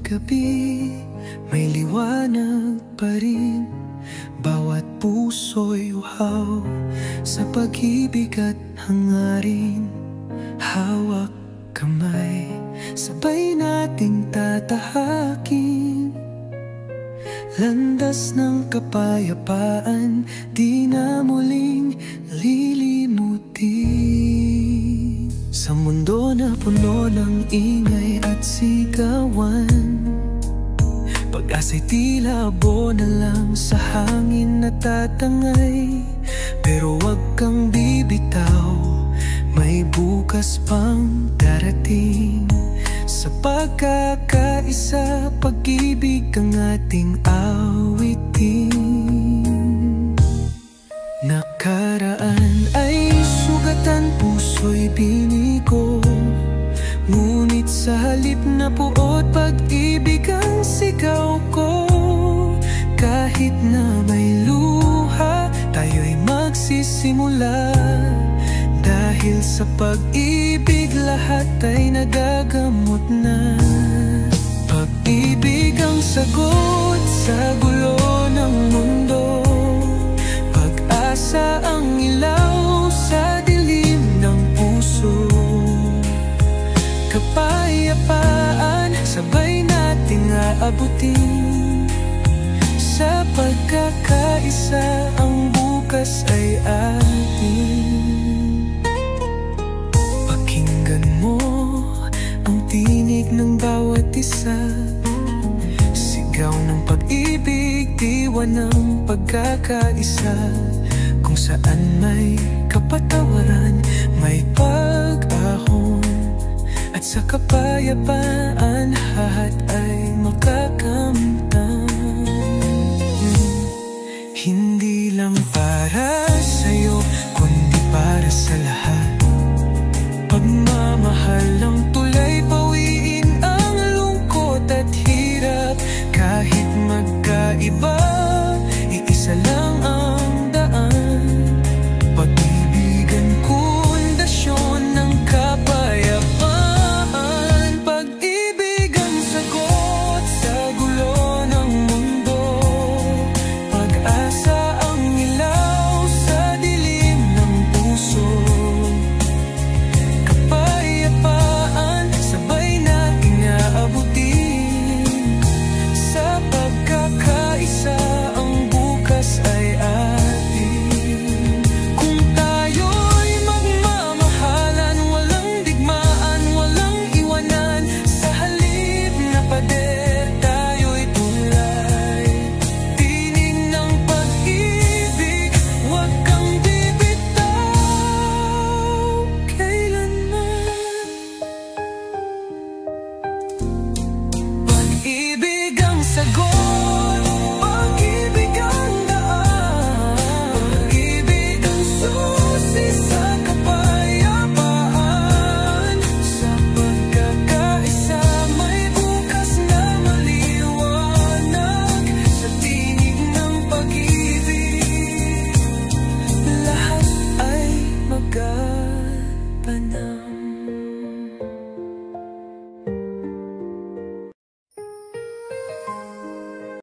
gabi, may liwanag pa rin. Bawat puso'y uhaw sa pag-ibig at hangarin. Hawak kamay, sabay nating tatahakin. Landas ng kapayapaan, di na muling lilimutin. Sa mundo na puno ng ingay at sigawan, pag-asa'y tila abo na lang sa hangin natatangay. Pero wag kang bibitaw, may bukas pang darating. Sa pagkakaisa, pag-ibig ang ating awitin. Nakaraan ay sugatan, puso'y binigo. Ngunit sa halip na puot, pag-ibig ang sigaw ko. Kahit na may luha, tayo'y magsisimula. Dahil sa pag-ibig, lahat ay nagagamot na. Pag-ibig ang sagot sa gulo ng mundo. Pag-asa ang ilaw sa dilim ng puso. Kapayapaan, sabay nating aabutin. Sa pagkakaisa, ang bukas ay atin. Pakinggan mo ang tinig ng bawat isa. Sigaw ng pag-ibig, diwa ng pagkakaisa. Kung saan may kapatawaran, may pag-ahon. At sa kapayapaan, lahat ay makakamtan. Hindi lang para sa'yo, kundi para sa lahat. Pagmamahal lang